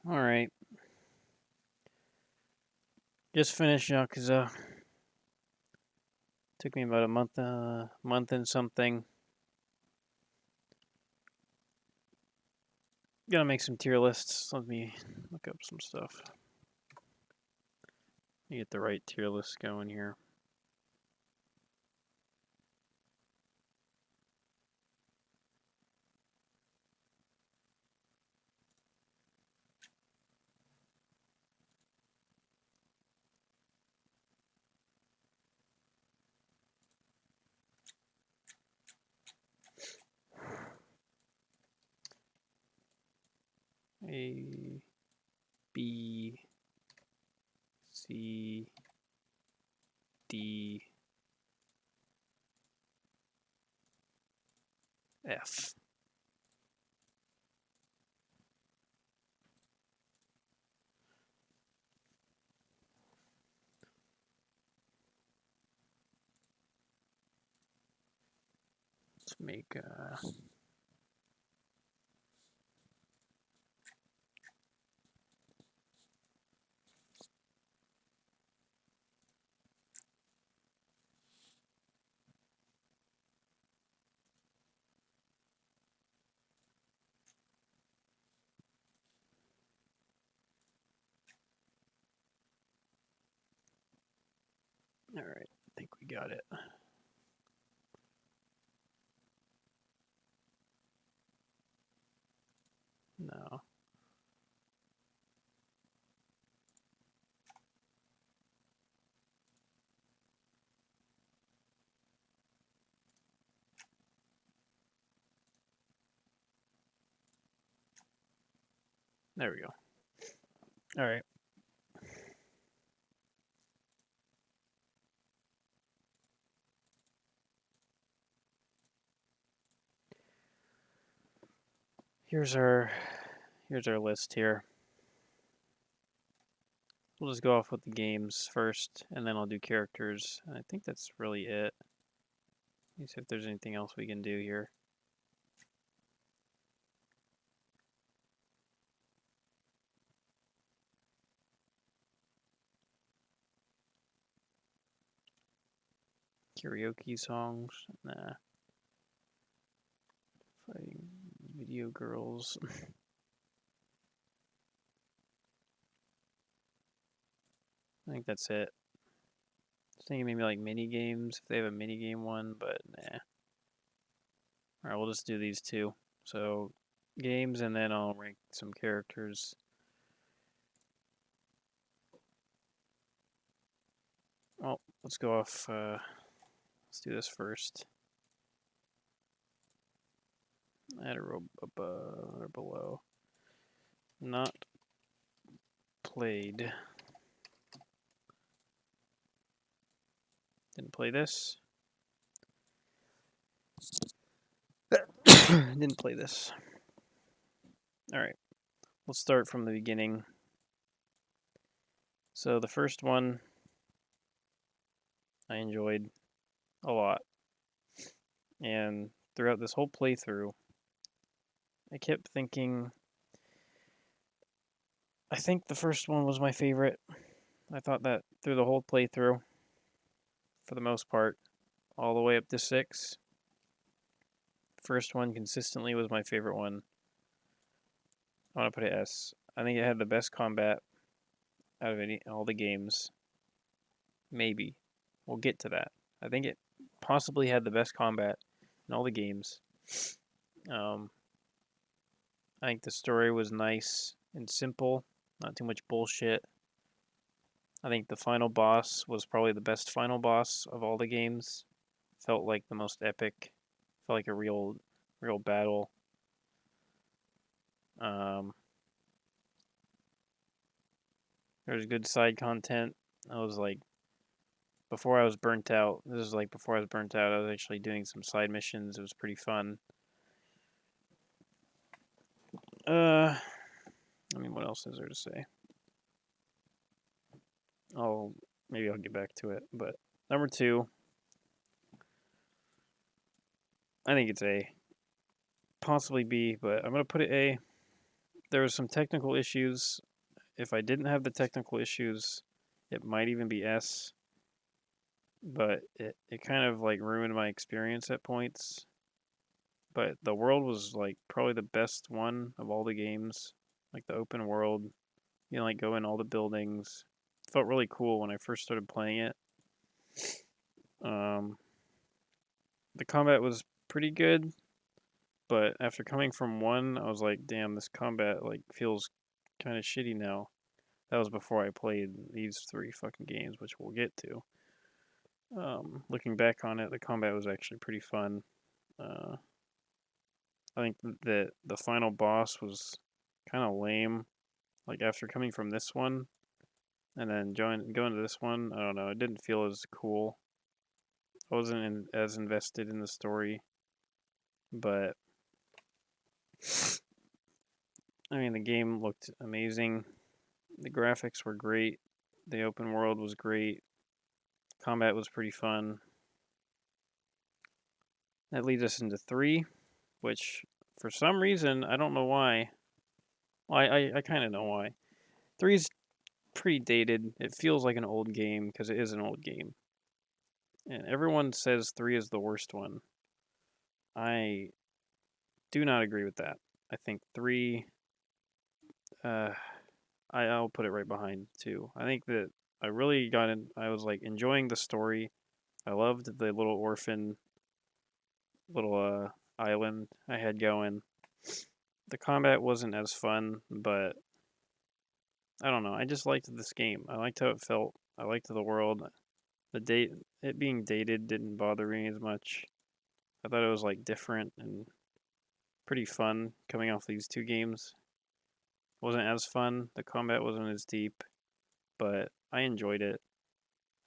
All right. Just finished Yakuza. Took me about a month and something. Gotta make some tier lists. Let me look up some stuff. Get the right tier list going here. A, B, C, D, F. Let's make all right. I think we got it. No. There we go. All right. Here's our list here. We'll just go off with the games first, and then I'll do characters. And I think that's really it. Let me see if there's anything else we can do here. Karaoke songs? Nah. Fighting video girls. I think that's it. I was thinking maybe like mini games if they have a mini game one, but nah. All right, we'll just do these two. So games, and then I'll rank some characters. Well, let's go off. Let's do this first. Add a row above or below. Not played. Didn't play this. Didn't play this. All right. Let's start from the beginning. So the first one I enjoyed a lot. And throughout this whole playthrough, I kept thinking, I think the first one was my favorite. I thought that through the whole playthrough, for the most part, all the way up to 6, first one consistently was my favorite one. I want to put it S. I think it had the best combat out of all the games. Maybe. We'll get to that. I think it possibly had the best combat in all the games. I think the story was nice and simple, not too much bullshit. I think the final boss was probably the best final boss of all the games. Felt like the most epic. Felt like a real battle. There was good side content. I was like, before I was burnt out. This is like before I was burnt out. I was actually doing some side missions. It was pretty fun. I mean, what else is there to say? Maybe I'll get back to it. But number 2, I think it's A. Possibly B, but I'm gonna put it A. there was some technical issues. If I didn't have the technical issues, it might even be S, but it kind of like ruined my experience at points. But the world was like probably the best one of all the games. Like the open world, you know, like go in all the buildings. It felt really cool when I first started playing it. Um, the combat was pretty good, but after coming from one, I was like, damn, this combat like feels kind of shitty now. That was before I played these three fucking games, which we'll get to. Looking back on it, the combat was actually pretty fun. Uh, I think that the final boss was kind of lame. Like after coming from this one and then going to this one, I don't know. It didn't feel as cool. I wasn't as invested in the story, but I mean the game looked amazing. The graphics were great. The open world was great. Combat was pretty fun. That leads us into 3, which for some reason I don't know why. Well, I kind of know why. 3's pretty dated. It feels like an old game because it is an old game. And everyone says 3 is the worst one. I do not agree with that. I think 3, uh, I'll put it right behind 2. I think that I really got in, I was like enjoying the story. I loved the little orphan, little island I had going. The combat wasn't as fun, but I don't know. I just liked this game. I liked how it felt. I liked the world. The date, it being dated didn't bother me as much. I thought it was like different and pretty fun coming off these two games. It wasn't as fun. The combat wasn't as deep, but I enjoyed it.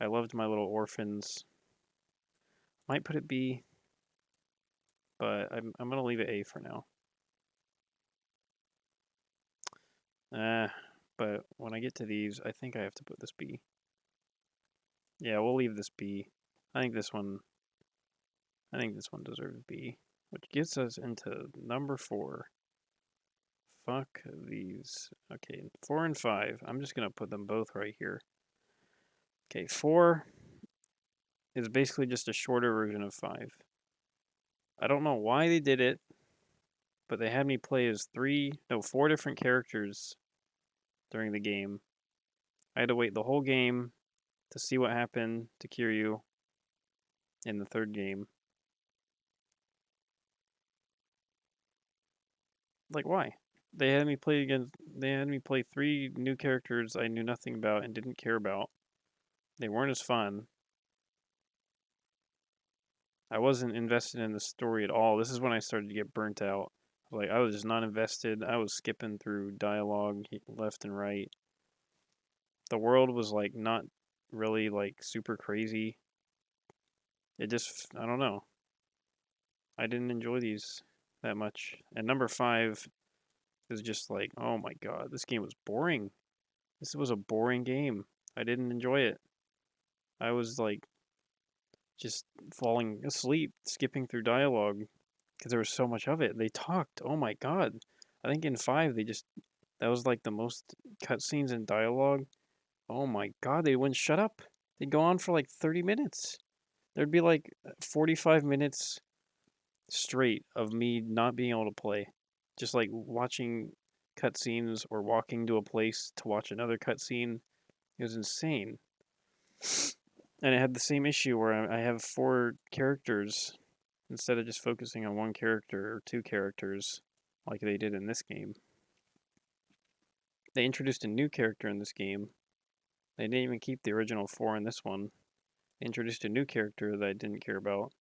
I loved my little orphans. Might put it B, but I'm gonna leave it A for now. But when I get to these, I think I have to put this B. Yeah, we'll leave this B. I think this one. I think this one deserves B, which gets us into number 4. Fuck these. Okay, 4 and 5. I'm just gonna put them both right here. Okay, 4 is basically just a shorter version of 5. I don't know why they did it, but they had me play as 4 different characters during the game. I had to wait the whole game to see what happened to Kiryu in the third game. Like, why? They had me play 3 new characters I knew nothing about and didn't care about. They weren't as fun. I wasn't invested in the story at all. This is when I started to get burnt out. Like, I was just not invested. I was skipping through dialogue left and right. The world was like not really like super crazy. It just, I don't know. I didn't enjoy these that much. And number 5 is just like, oh my god, this game was boring. This was a boring game. I didn't enjoy it. I was like just falling asleep, skipping through dialogue because there was so much of it. They talked. Oh my god. I think in 5 that was like the most cutscenes and dialogue. Oh my god, they wouldn't shut up. They'd go on for like 30 minutes. There'd be like 45 minutes straight of me not being able to play. Just like watching cutscenes or walking to a place to watch another cutscene. It was insane. And it had the same issue where I have 4 characters instead of just focusing on one character or 2 characters like they did in this game. They introduced a new character in this game. They didn't even keep the original 4 in this one. They introduced a new character that I didn't care about.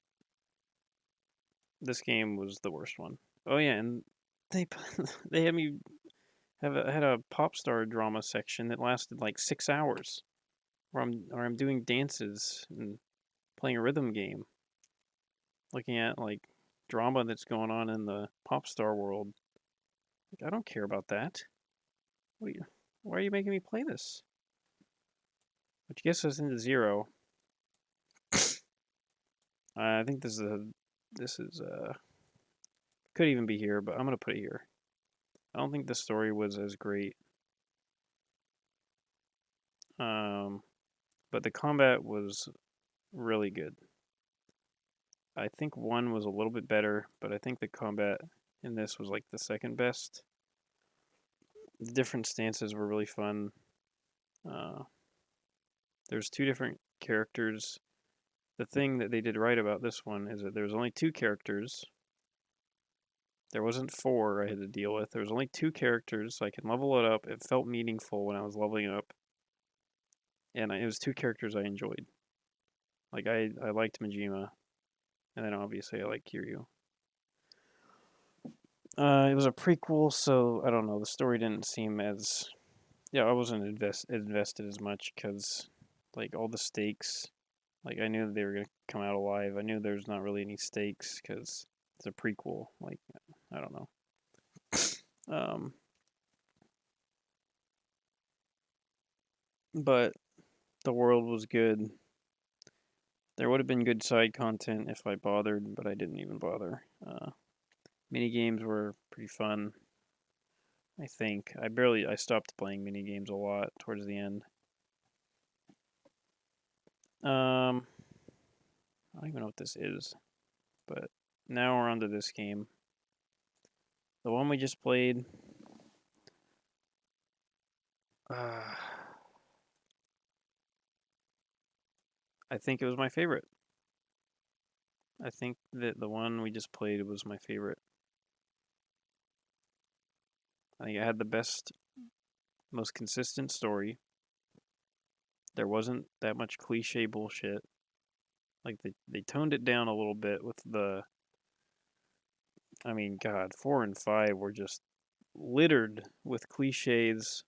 This game was the worst one. Oh yeah, and they they had me had a pop star drama section that lasted like 6 hours, where I'm doing dances and playing a rhythm game, looking at like drama that's going on in the pop star world. Like, I don't care about that. Why are you making me play this? Which gets us into 0. I think this is could even be here, but I'm gonna put it here. I don't think the story was as great. But the combat was really good. I think 1 was a little bit better, but I think the combat in this was like the second best. The different stances were really fun. Uh, there's 2 different characters. The thing that they did right about this one is that there was only 2 characters. There wasn't 4 I had to deal with. There was only 2 characters, so I can level it up. It felt meaningful when I was leveling up, and it was 2 characters I enjoyed. Like I liked Majima, and then obviously I like Kiryu. It was a prequel, so I don't know. The story didn't seem as I wasn't invested as much because like all the stakes. Like I knew they were gonna come out alive. I knew there's not really any stakes because it's a prequel. Like I don't know. Um, but the world was good. There would have been good side content if I bothered, but I didn't even bother. Mini games were pretty fun. I think I stopped playing mini games a lot towards the end. I don't even know what this is, but now we're on to this game. The one we just played. Uh, I think it was my favorite. I think that the one we just played was my favorite. I think it had the best, most consistent story. There wasn't that much cliche bullshit. Like they toned it down a little bit with the. I mean, God, 4 and 5 were just littered with cliches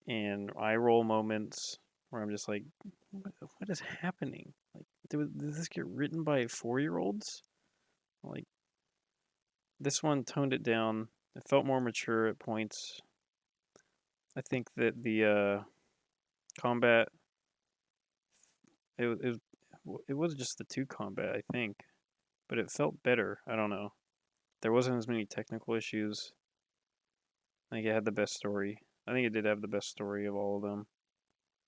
and eye roll moments where I'm just like, what is happening? Like, did this get written by 4-year-olds? Like, this one toned it down. It felt more mature at points. I think that the combat it it was just the 2 combat, I think, but it felt better. I don't know. There wasn't as many technical issues. I think it had the best story. I think it did have the best story of all of them.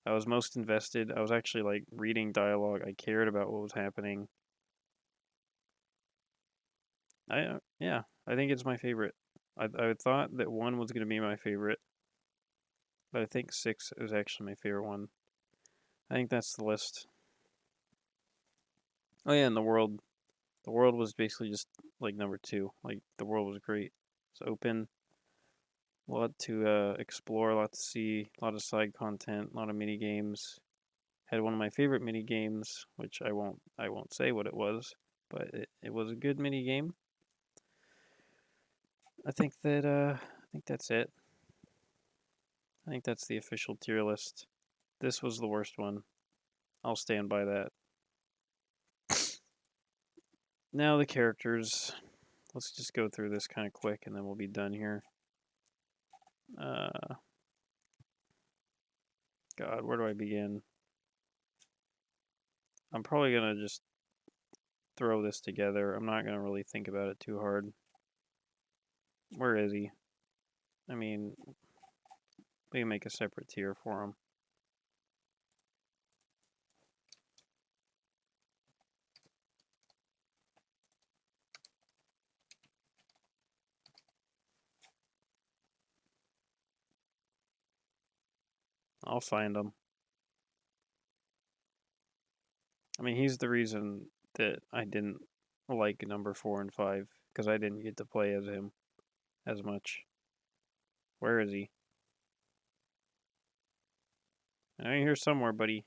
I was most invested. I was actually like reading dialogue. I cared about what was happening. Yeah, I think it's my favorite. I thought that 1 was going to be my favorite, but I think 6 is actually my favorite one. I think that's the list. Oh yeah, and the world was basically just like number 2. Like the world was great. It's open, a lot to explore, a lot to see, a lot of side content, a lot of mini games. Had one of my favorite mini games, which I won't say what it was, but it was a good mini game. I think that's it. I think that's the official tier list. This was the worst one. I'll stand by that. Now the characters. Let's just go through this kind of quick and then we'll be done here. Uh, God, where do I begin? I'm probably gonna just throw this together. I'm not gonna really think about it too hard. Where is he? I mean, we can make a separate tier for him. I'll find him. I mean, he's the reason that I didn't like number 4 and 5 because I didn't get to play as him as much. Where is he? I'm here somewhere, buddy.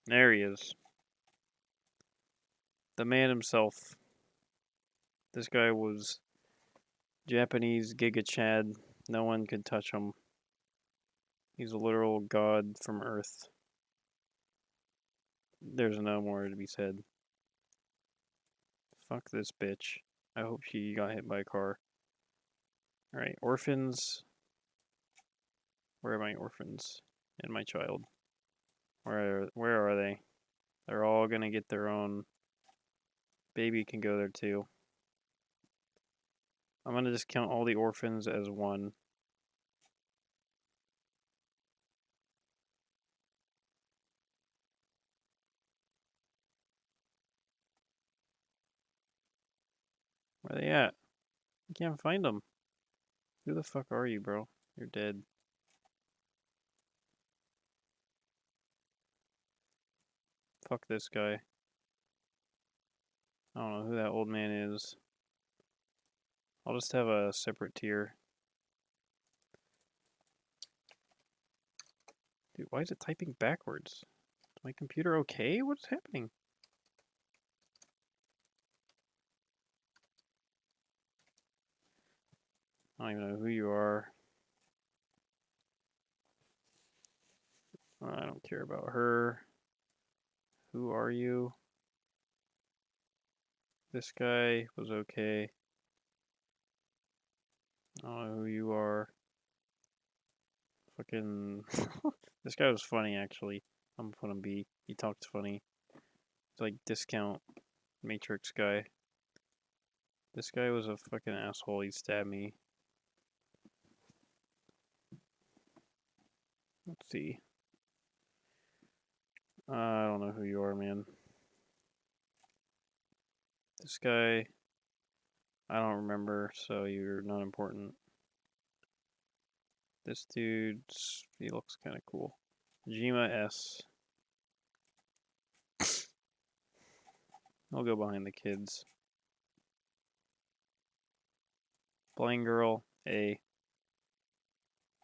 There he is. The man himself. This guy was Japanese Giga Chad. No one could touch him. He's a literal god from Earth. There's no more to be said. Fuck this bitch. I hope she got hit by a car. Alright, orphans. Where are my orphans? And my child? Where are they? They're all gonna get their own. Baby can go there too. I'm gonna just count all the orphans as one. Where they at? I can't find them. Who the fuck are you, bro? You're dead. Fuck this guy. I don't know who that old man is. I'll just have a separate tier. Dude, why is it typing backwards? Is my computer okay? What's happening? I don't even know who you are. I don't care about her. Who are you? This guy was okay. I don't know who you are. Fucking. This guy was funny, actually. I'm gonna put him B. He talks funny. It's like discount Matrix guy. This guy was a fucking asshole. He stabbed me. Let's see. I don't know who you are, man. This guy, I don't remember, so you're not important. This dude, he looks kind of cool. Jima S. I'll go behind the kids. Blind girl, A.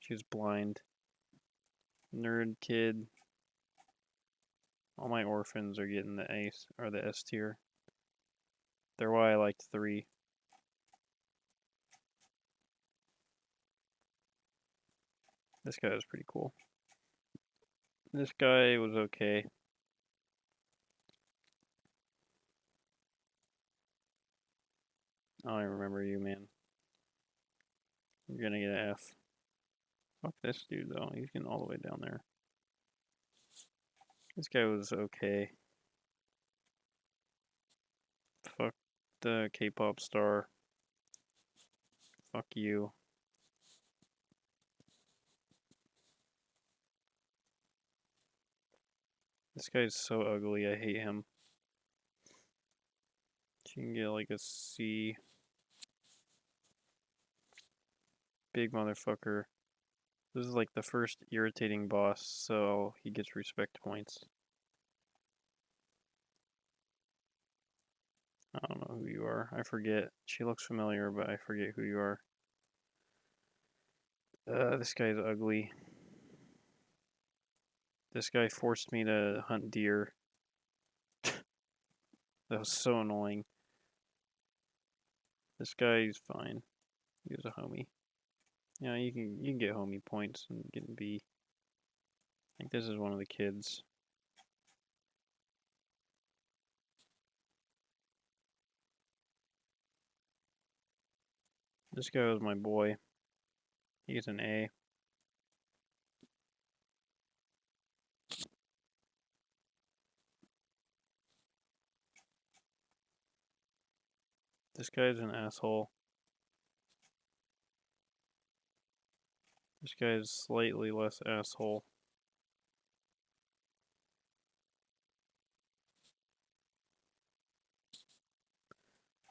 She was blind. Nerd kid. All my orphans are getting the A or the S tier. They're why I liked 3. This guy was pretty cool. This guy was okay. I don't even remember you, man. You're gonna get an F. Fuck this dude, though. He's getting all the way down there. This guy was okay. Fuck the K-pop star. Fuck you. This guy's so ugly. I hate him. She can get like a C. Big motherfucker. This is like the first irritating boss, so he gets respect points. I don't know who you are. I forget. She looks familiar, but I forget who you are. This guy's ugly. This guy forced me to hunt deer. That was so annoying. This guy's fine. He was a homie. Yeah, you can get homie points and get a B. I think this is one of the kids. This guy was my boy. He's an A. This guy's an asshole. This guy's slightly less asshole.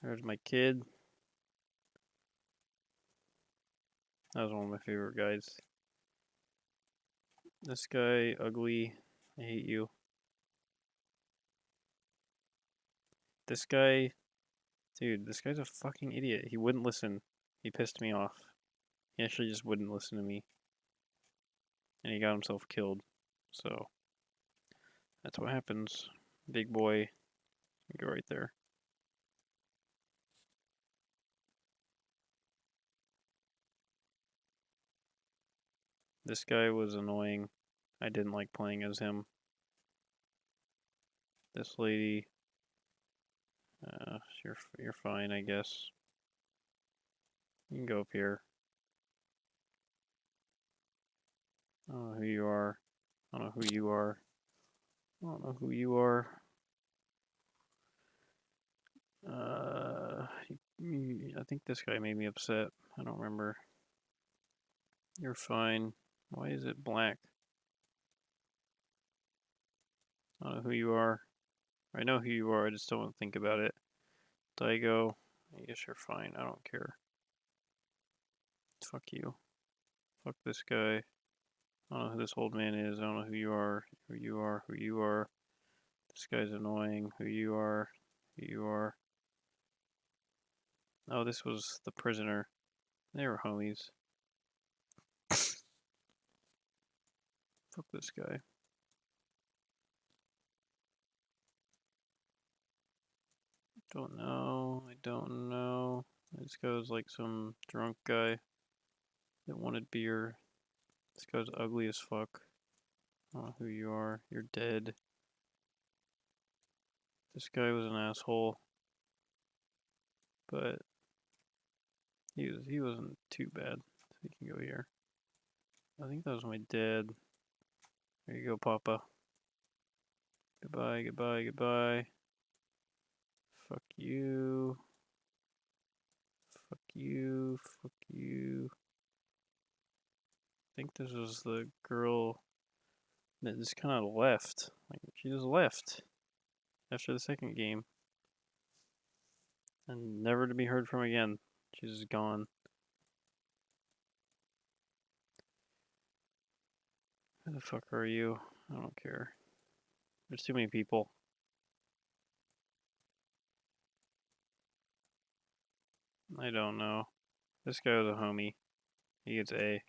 There's my kid. That was one of my favorite guys. This guy, ugly. I hate you. This guy, dude, this guy's a fucking idiot. He wouldn't listen. He pissed me off. He actually just wouldn't listen to me. And he got himself killed. So, that's what happens. Big boy, go right there. This guy was annoying. I didn't like playing as him. This lady, you're fine, I guess. You can go up here. I don't know who you are. I don't know who you are. I don't know who you are. I think this guy made me upset. I don't remember. You're fine. Why is it black? I don't know who you are. I know who you are, I just don't want to think about it. Daigo, I guess you're fine. I don't care. Fuck you. Fuck this guy. I don't know who this old man is. I don't know who you are. Who you are. Who you are. This guy's annoying. Who you are. Who you are. Oh, this was the prisoner. They were homies. Fuck this guy. Don't know. I don't know. This guy was like some drunk guy that wanted beer. This guy's ugly as fuck. I don't know who you are. You're dead. This guy was an asshole, but he wasn't too bad. So he can go here. I think that was my dad. There you go, Papa. Goodbye, goodbye, goodbye. Fuck you. Fuck you. Fuck you. I think this was the girl that just kind of left. Like, she just left after the second game. And never to be heard from again. She's just gone. Who the fuck are you? I don't care. There's too many people. I don't know. This guy was a homie. He gets A.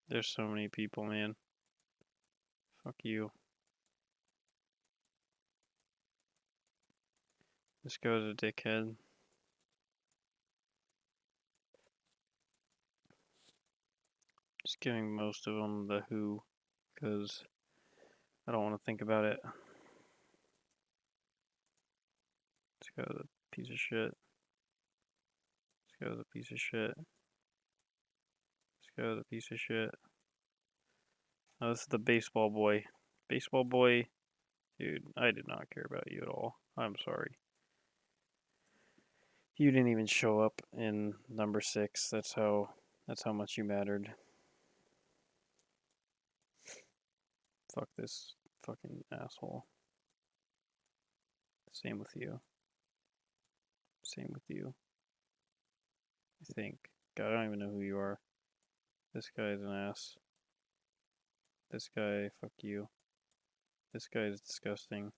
There's so many people, man. Fuck you. This guy's a dickhead. Just giving most of them the who, because I don't want to think about it. This guy's a piece of shit. This guy's a piece of shit. This guy's a piece of shit. Oh, this is the baseball boy. Baseball boy, dude, I did not care about you at all. I'm sorry. You didn't even show up in number 6. That's how much you mattered. Fuck this fucking asshole. Same with you. Same with you. I think. God, I don't even know who you are. This guy's an ass. This guy, fuck you. This guy is disgusting.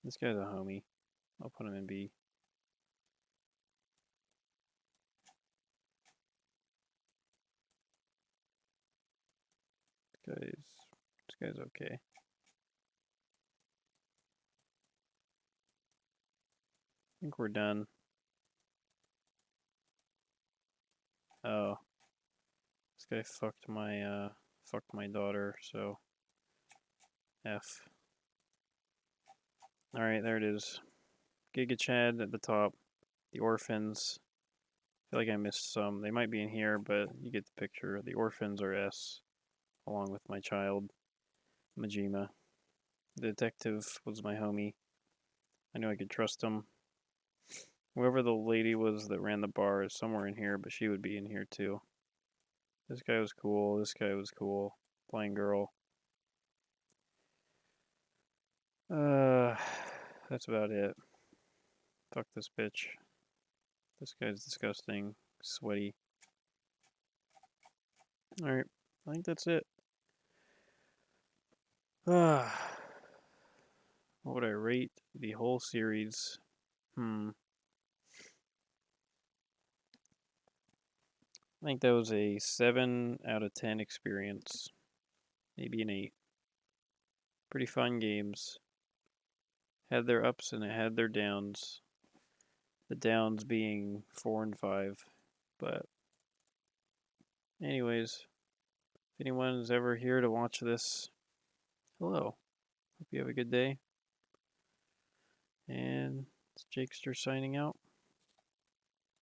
This guy's a homie. I'll put him in B. This guy's okay. I think we're done. Oh, this guy fucked my daughter, so F. Alright, there it is. Giga Chad at the top. The orphans. I feel like I missed some. They might be in here, but you get the picture. The orphans are S, along with my child, Majima. The detective was my homie. I knew I could trust him. Whoever the lady was that ran the bar is somewhere in here, but she would be in here too. This guy was cool. This guy was cool. Blind girl. That's about it. Fuck this bitch. This guy's disgusting. Sweaty. Alright. I think that's it. What would I rate the whole series? I think that was a 7 out of 10 experience. Maybe an 8. Pretty fun games. Had their ups and it had their downs. The downs being 4 and 5. But anyways, if anyone's ever here to watch this, hello. Hope you have a good day. And it's Jakester signing out.